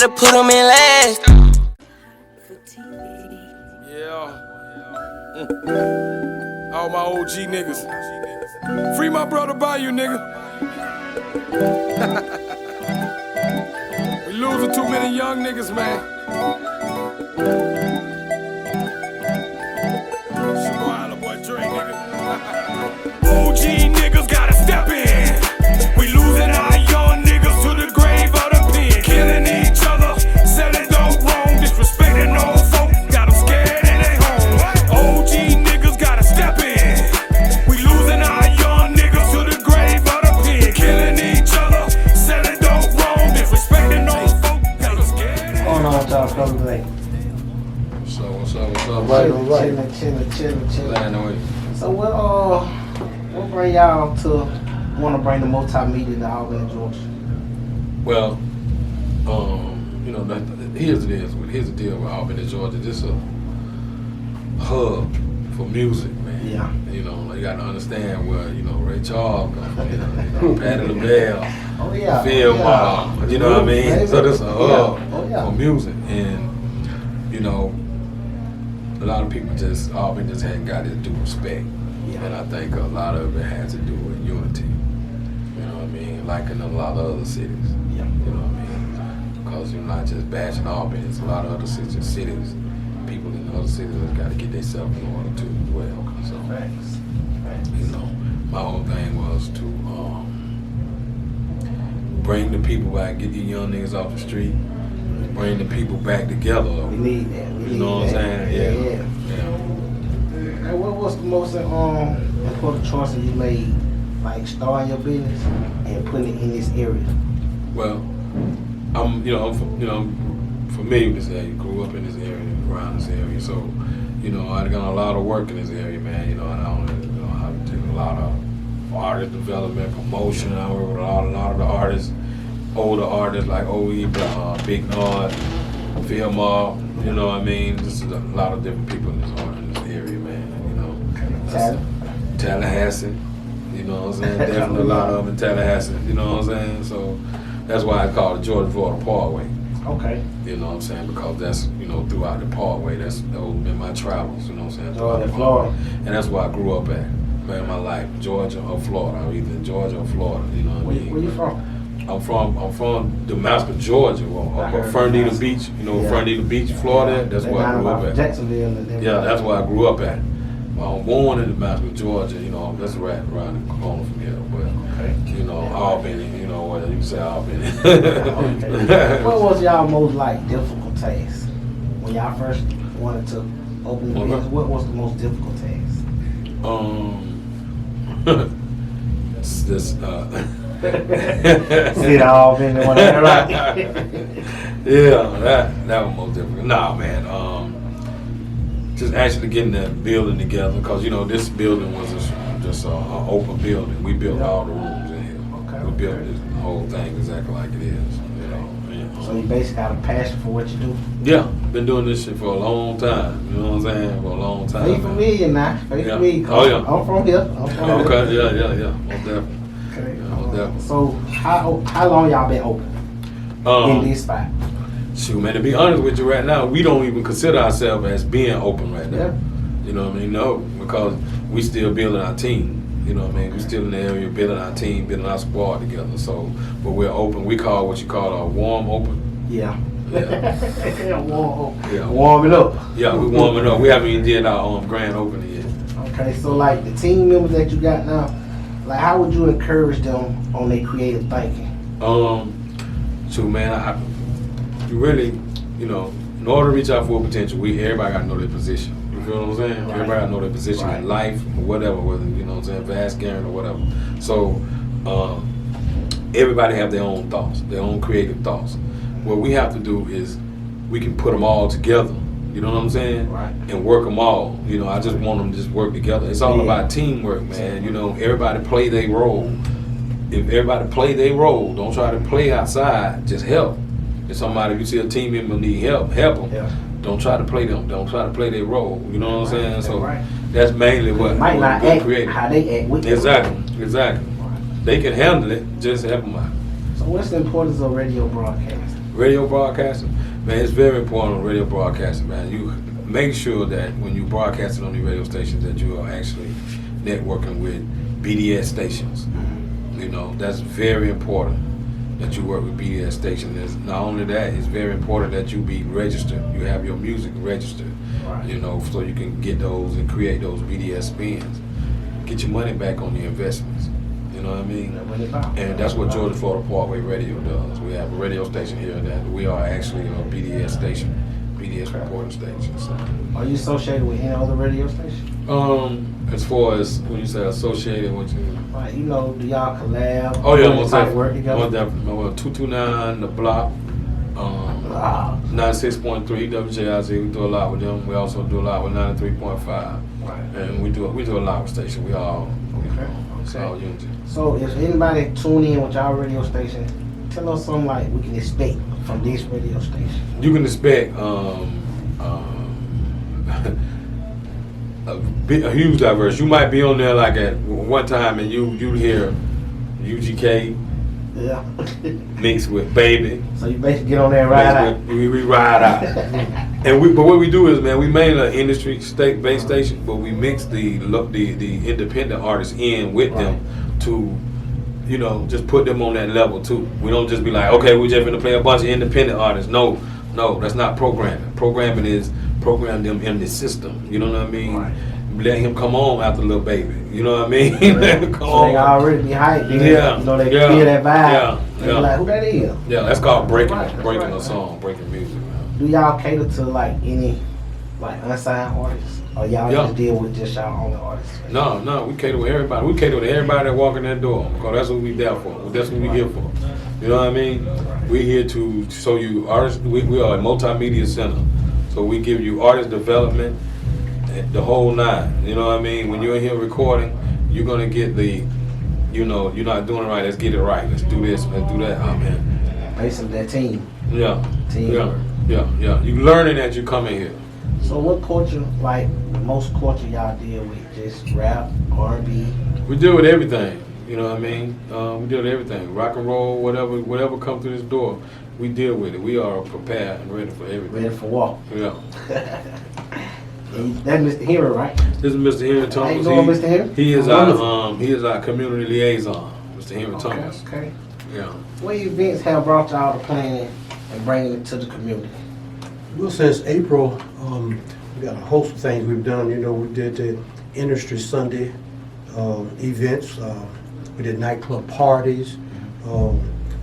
to put them in last. Yeah. All my OG niggas. Free my brother by you, nigga. We losing too many young niggas, man. OG niggas gotta step in. We losing our young niggas to the grave of the pen. Killing each other, selling dope wrong, disrespecting old folk, got them scared in their home. OG niggas gotta step in. We losing our young niggas to the grave of the pen. Killing each other, selling dope wrong, disrespecting old folk, got them scared in their home. What's going on with y'all, brother? Like, What's up? Chilling. So what bring y'all to want to bring the multimedia to Albany, Georgia? Well, here's the deal with Albany, Georgia. This is a hub for music, man. Yeah. You got to understand where, Ray Charles comes from, Patti LaBelle, Oh yeah. Phil yeah. Marr, you know what I mean? Baby. So this is a hub yeah. for music. And, a lot of people Albany just hadn't got it due respect. Yeah. And I think a lot of it has to do with unity. You know what I mean? Like in a lot of other cities. Yeah. You know what I mean? Because you're not just bashing Albany, it's a lot of other cities. People in other cities have got to get themselves in order too as well. So, Facts. my whole thing was to bring the people back, get these young niggas off the street, bring the people back together. We need that. You know what I'm saying? Yeah. Hey, what was the most important choice that you made, like starting your business and putting it in this area? Well, I'm familiar with this area. Grew up in this area, around this area. So, I done a lot of work in this area, man. And I do a lot of artist development, promotion. I work with a lot of the artists, older artists like OE, Big Nod, Phil Marr. You know what I mean? Just a lot of different people in this area, man. Tallahassee. You know what I'm saying? Definitely a lot of them in Tallahassee. You know what I'm saying? So that's why I call it Georgia Florida Parkway. Okay. You know what I'm saying? Because that's, throughout the Parkway, that's been my travels, you know what I'm saying? Georgia, Florida. And that's where I grew up at, man, my life, Georgia or Florida. I'm either in Georgia or Florida, you know what I mean? Where you from? I'm from Damascus, Georgia, or Fernandina Beach, Fernandina Beach, Florida. That's where I grew up at. Jacksonville and yeah, that's where I grew up at. Well, I'm born in Damascus, Georgia, that's right around the corner from here. But, Albany, what you say, Albany. Okay. What was y'all most difficult task when y'all first wanted to open the business? What was the most difficult task? See it all been the one right? Yeah, that was most difficult. Nah, man. Just actually getting that building together, because this building was just an open building. We built all the rooms in here. Okay. We built this whole thing exactly like it is. So you basically got a passion for what you do? Yeah, been doing this shit for a long time. You know what I'm saying? For a long time. Are you familiar now? Familiar? Oh yeah. I'm from here. Okay, yeah. Most definitely. Okay. Yeah, most definitely. So how long y'all been open in this spot? Shoot, man, to be honest with you right now, we don't even consider ourselves as being open right now. Yeah. You know what I mean? No, because we still building our team. You know what I mean? We still in the area building our team, building our squad together. So, but we're open. We call what you call a warm open. Yeah. Warm open. Yeah. Warming up. Yeah, we warming up. We haven't even did our grand opening yet. Okay, so the team members that you got now, how would you encourage them on their creative thinking? So man, you really, in order to reach our full potential, everybody got to know their position. You feel what I'm saying? Right. Everybody got to know their position in life, or whatever, whether, Vast Garen or whatever. So, everybody have their own thoughts, their own creative thoughts. What we have to do is, we can put them all together, you know what I'm saying? Right. And work them all. I just want them to just work together. It's all about teamwork, man. Everybody play their role. If everybody play their role, don't try to play outside, just help. If you see a team member need help them. Yeah. Don't try to play them. Don't try to play their role. You know what I'm saying? So that's mainly what might not act creative. how they act with them. Exactly. Right. They can handle it. Just help them out. So what's the importance of radio broadcasting? radio broadcasting, man, it's very important on radio broadcasting, man. You make sure that when you broadcasting on the radio stations that you are actually networking with BDS stations. You know, that's very important that you work with BDS stations. Not only that, it's very important that you be registered. You have your music registered, Right. you know, so you can get those and create those BDS spins. Get your money back on your investments. You know what I mean? And that's what Georgia Florida Parkway Radio does. We have a radio station here that we are actually a BDS station, BDS reporting station. So. Are you associated with any other radio station? As far as when you say associated with you. Like, you know, do y'all collab? Oh yeah, most work together? Most definitely. Well, 229 the block, 96.3 WJIZ. We do a lot with them. We also do a lot with 93.5, Right. and we do a lot with station. We all, Okay. it's all unity. So if anybody tune in with y'all radio station, tell us something like we can expect from this radio station. You can expect a huge diverse. You might be on there like at one time and you hear UGK Yeah. mixed with Baby. So you basically get on there and ride out. We ride out. But what we do is, man, we mainly an industry state-based station, but we mix the independent artists in with them to, you know, just put them on that level too. We don't just be like, okay, we're just gonna play a bunch of independent artists. No, that's not programming. Programming is program them in the system. You know what I mean? Right. Let him come on after Lil Baby. You know what I mean? Let him come So on. they already be hyped. Then, Yeah, you know, they yeah, feel that vibe. yeah, They yeah. be like, who that is? Yeah, that's called breaking Right, that's breaking right. a song, breaking music, man. Do y'all cater to like any like unsigned artists? Or y'all Yeah. just deal with just y'all own artists? No, we cater to everybody. We cater to everybody that walk in that door because that's what we there for. That's what we here for. You know what I mean? We're here to show you artists. We are a multimedia center, so we give you artist development, the whole nine. You know what I mean? When you're in here recording, you're gonna get the, you know, you're not doing it right. Let's get it right. Let's do this. Let's do that. Oh man. Basically that team. Yeah. Teamwork. Yeah. You learning as you come in here. So what culture, like the most culture y'all deal with? Just rap, R&B? We deal with everything. You know what I mean? We deal with everything. Rock and roll, whatever comes through this door, we deal with it. We are prepared and ready for everything. Ready for walk. Yeah. That's Mr. Hero, right? This is Mr. Henry Thomas. How you doing, Mr. Henry? He is Wonderful. he is our community liaison, Mr. Henry Thomas. Okay. Yeah. What events have brought y'all to planning and bringing it to the community? Well, since April, we got a host of things we've done. You know, we did the Industry Sunday events. We did nightclub parties,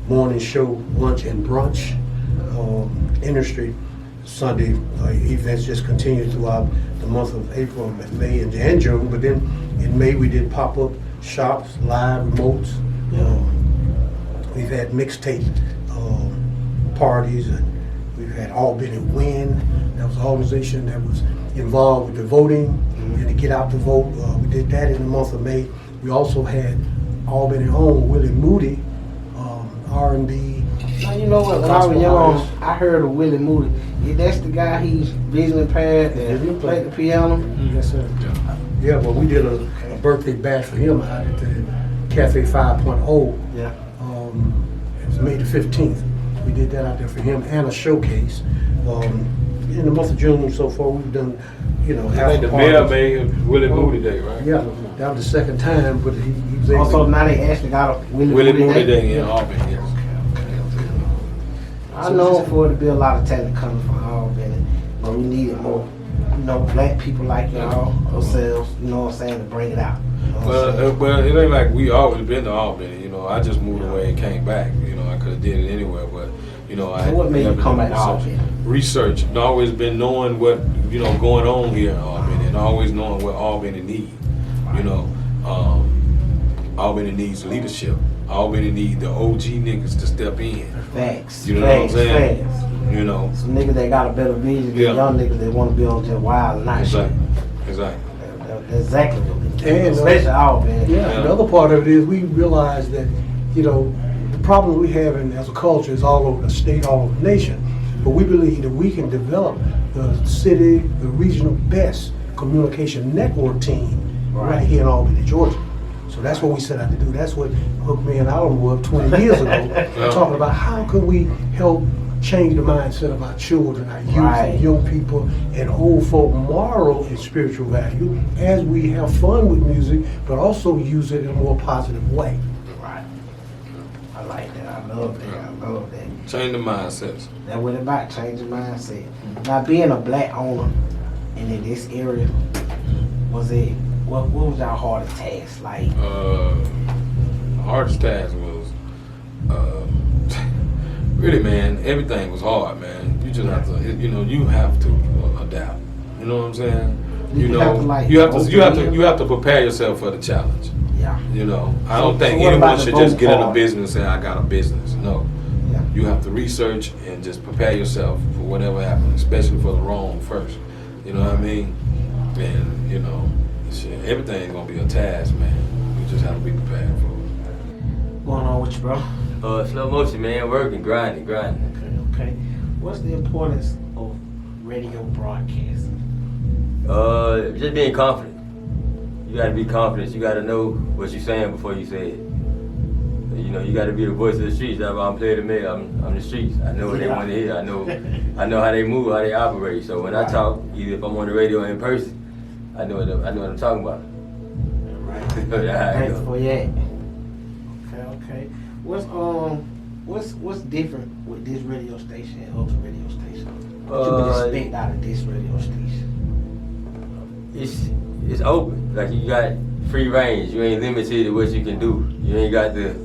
morning show, lunch and brunch. Industry Sunday events just continued throughout the month of April, May, and June. But then in May we did pop-up shops, live remotes. We've had mixtape parties, and we've had Albany Win. That was an organization that was involved with the voting and to get out to vote. We did that in the month of May. We also had Albany own Willie Moody, R&B. Now, you know what, when I was young, I heard of Willie Moody. Yeah, that's the guy, he's visually impaired and played the piano. Yes, sir. Yeah, well, we did a birthday bash for him out at the Cafe 5.0. Yeah. It was May the 15th. We did that out there for him and a showcase. In the month of June so far, we've done, you know, I think the mayor made Willie Moody Day, right? Yeah, that was the second time, but he was able Also, to. now they actually got a Willie Moody Day in Albany, yes. I know for it to be a lot of talent coming from Albany, but we needed more, you know, black people like y'all, ourselves, you know what I'm saying, to bring it out. You know what I'm saying? Well, it ain't like we always been to Albany. You know, I just moved away and came back. You know, I could have did it anywhere, but you know, I. So what made you never come done back to Albany? Research. And always been knowing what going on here in Albany, and always knowing what Albany need. You know, Albany needs leadership. Albany need the OG niggas to step in. Facts. You know what I'm saying? Facts. You know. Some niggas that got a better vision than Yeah. young niggas that want to be on just wild and night shit. Exactly. That's exactly what we do. And, Especially Albany. Yeah, the other part of it is we realize that, you know, the problem we have as a culture is all over the state, all over the nation. But we believe that we can develop the city, the regional best communication network team right here in Albany, Georgia. So that's what we set out to do. That's what hooked me and Alan were 20 years ago, talking about how can we help change the mindset of our children, our youth, Right. and young people, and old folk moral and spiritual value as we have fun with music, but also use it in a more positive way. Right. I like that. I love that. I love that. Change the mindsets. That what it about, changing mindset. Now, being a black owner and in this area, was it, what was our hardest task? Like, The hardest task was, really, man, everything was hard, man. You just have to, you have to adapt. You know what I'm saying? You have to, like, you have to prepare yourself for the challenge. yeah. I don't think so what anyone about the should just vote get in a part? business and say, I got a business. No. Yeah. You have to research and just prepare yourself for whatever happens, especially for the wrong first. You know what I mean? And, shit, everything's going to be a task, man. You just have to be prepared for it. Going on with you, bro? Slow motion, man. Working, grinding. Okay. What's the importance of radio broadcasting? Just being confident. You gotta be confident. You gotta know what you're saying before you say it. You gotta be the voice of the streets. That's why I'm playing the mayor. I'm the streets. I know what they want to hear. I know how they move, how they operate. So when I talk, either if I'm on the radio or in person, I know what I'm talking about. Right. Thanks for that. Okay. What's different with this radio station and other radio stations? What you would expect out of this radio station? It's open. Like, you got free range. You ain't limited to what you can do. You ain't got the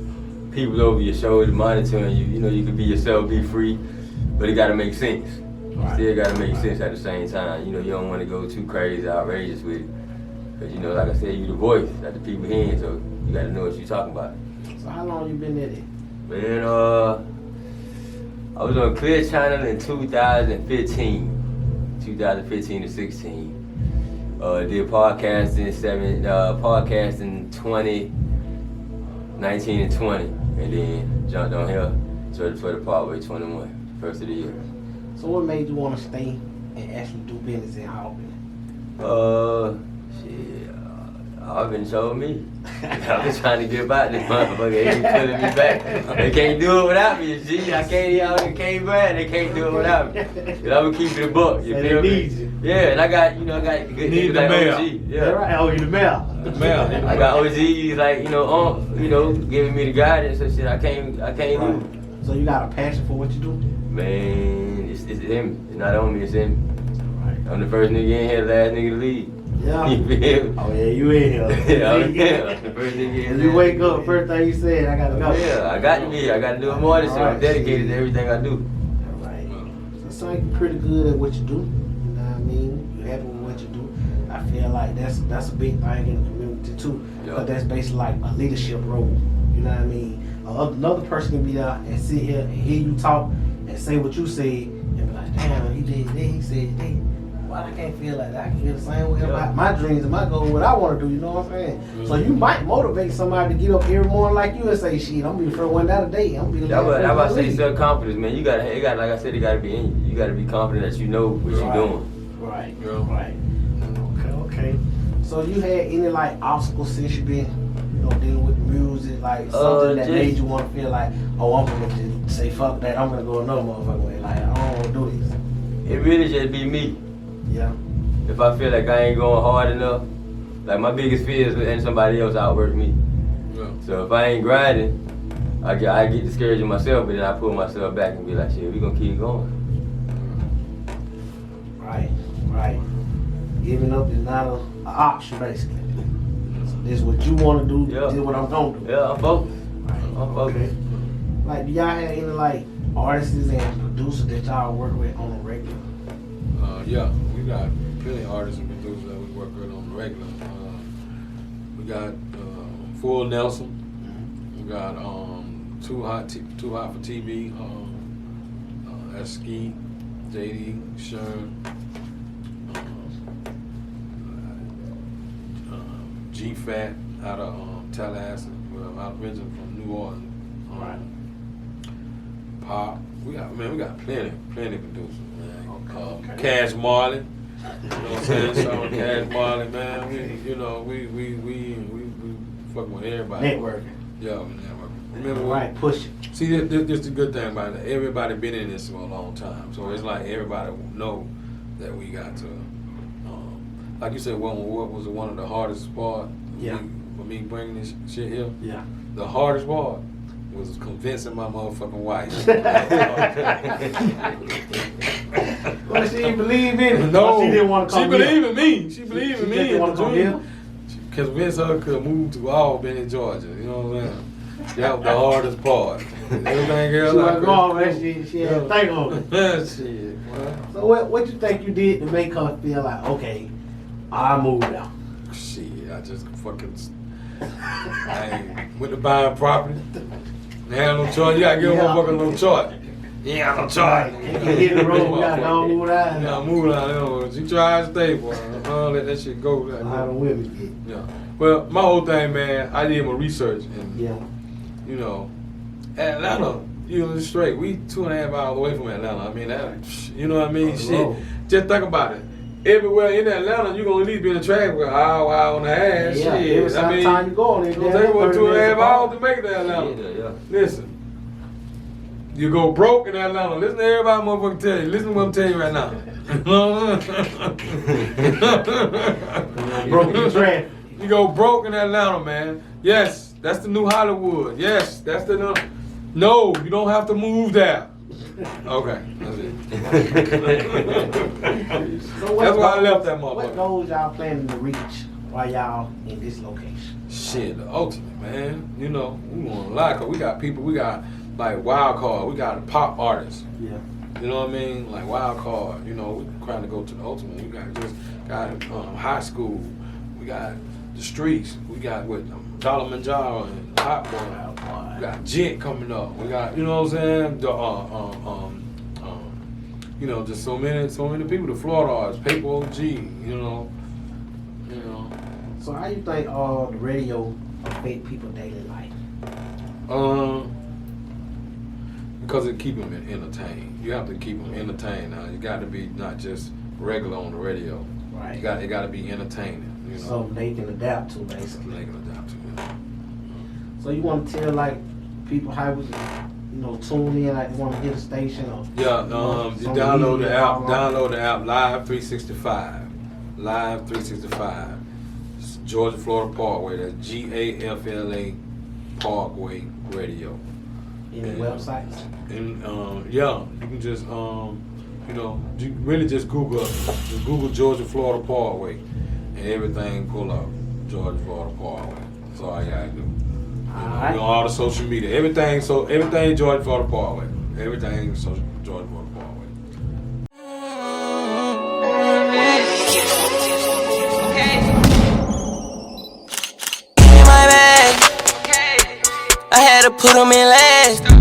people over your shoulder monitoring you. You can be yourself, be free, but it gotta make sense. Right. Still gotta make sense at the same time. You don't want to go too crazy, outrageous with it. Because, like I said, you the voice that the people hearing, so you gotta know what you're talking about. So how long you been at it? Man, I was on Clear Channel in 2015 to 16. Did podcasting 2019 and 20, and then jumped on here for the Parkway 21, first of the year. So what made you want to stay and actually do business in Albany? Albany showed me. I've been trying to get about this motherfucker. They ain't pulling me back. They can't do it without me, G. I can't brag. They can't do it without me. And I'm gonna keep it a buck. You feel me? You. Yeah, and I got good Need niggas the like mayor. OG. Yeah. Right. Oh, you the mayor. The mail. I got OGs like, giving me the guidance and shit. I can't lose. So you got a passion for what you do? Man, it's him. It's not on me, it's him. Right. I'm the first nigga in here, last nigga to leave. Yeah. You feel me? Oh yeah, you in here. Yeah, I'm the first nigga in You last wake nigga. up, first thing you said, I gotta go. Yeah, I got to be here. I got to do it more than so. I'm Alright. dedicated to everything I do. Alright. So it sounds like you're pretty good at what you do. You know what I mean? You're happy with what you do. I feel like that's a big thing in the community too. Yeah. But that's basically like a leadership role. You know what I mean? Another person can be there and sit here and hear you talk and say what you said and be like, damn, he did that, he said that. Why I can't feel like that? I can feel the same way about my dreams and my goals, what I want to do, you know what I'm saying? So you might motivate somebody to get up every morning like you and say, shit, I'm gonna be the first one down today. I'm gonna be the That's last what I one to say, leave. self-confidence, man. Like I said, it got to be in you. You got to be confident that you know what you're doing. Right, Yeah. right. Okay. So you had any like obstacles since you been, dealing with music, like something that just- made you want to feel like, oh, I'm gonna just say fuck that, I'm gonna go another motherfucking way. Like I don't want to do this. It really just be me. Yeah. If I feel like I ain't going hard enough, like my biggest fear is letting somebody else outwork me. Yeah. So if I ain't grinding, I get discouraged in myself, but then I pull myself back and be like, shit, we gonna keep going. Right. Giving up is not an option, basically. So this is what you want to do. Yeah. This is what I'm gonna do. Yeah, I'm focused. Right. I'm focused. Okay. Like, do y'all have any like artists and producers that y'all work with on a regular? Yeah, we got plenty of artists and producers that we work with on the regular. We got Full Nelson. We got Too Hot for TV. That's Ski, JD, Sherm, G-Fat out of Tallahassee. Well, out originally from New Orleans. Right. Pop. We got plenty producers, man. Okay. Cash Marley. You know what I'm saying? So Cash Marley, man. We fucking with everybody. Networking. Yeah, we networking. Remember when? Right, push it. See, this is the good thing about it. Everybody been in this for a long time, so it's like everybody know that we got to. Like you said, what was one of the hardest part? Yeah. For me bringing this shit here. Yeah. The hardest part was convincing my motherfucking wife. Well, she didn't believe in it. No, She didn't want to come she believed in me. She believed in She me. didn't want to come here. Convince her could move to Albany, Georgia. You know what I'm saying? That was the hardest part. Everything else, She I wasn't going, man. couldn't She had to think on it. do. Shit, well, So what you think you did to make her feel like, okay, I moved out? shit, I just fucking. I went to buying property. They had no choice. You gotta give a motherfucker no choice. You ain't got no choice. You can hit the road, you gotta go move out. Yeah, move out. You know, she tried to stay, boy. Let that shit go. How the women get. Yeah. Well, my whole thing, man, I did my research, and Yeah. you know, Atlanta, you know, straight. We 2.5 hours away from Atlanta. I mean, that, you know what I mean? On the Shit. road. Just think about it. Everywhere in Atlanta, you're gonna at least be in the traffic for an hour and a half. Yeah, shit. every I mean, time you go, it's gonna take about 2.5 hours to make it to Atlanta. Yeah. Listen, you go broke in Atlanta. Listen to everybody motherfucking tell you. Listen to what I'm telling you right now. Broke in traffic. You go broke in Atlanta, man. Yes, that's the new Hollywood. Yes, that's the new. No, you don't have to move there. Okay, that's it. So That's why I left that What motherfucker. goals y'all planning to reach while y'all in this location? Shit, the ultimate, man. You know, we want a lot, cause we got people, we got like wild card, we got pop artists. Yeah. You know what I mean? Like wild card. You know, we trying to go to the ultimate. We got high school. We got the streets. We got what Dollar Manjaro and Hot Boy. We got Gent coming up. We got, you know what I'm saying? You know, just so many people. The Florida artists, Paper OG. You know. So how you think the radio affect people's daily life? Because it keep them entertained. You have to keep them entertained. Now you got to be not just regular on the radio. Right. It got to be entertaining. You know. Something they can adapt to, Something basically. they can adapt to. So you want to tell like people how we, tune in, like they want to hit a station or Yeah, you some download the media app. online? Download the app. Live 365. Live 365. It's Georgia, Florida Parkway. That's GAFLA Parkway Radio. Any websites? And yeah, you can just you really just Google Georgia, Florida Parkway, and everything pull up Georgia, Florida Parkway. That's all you gotta do. Alright. All the social media, everything Georgia, Florida Parkway. Everything Georgia, Florida Parkway. In my bag, I had to put them in last.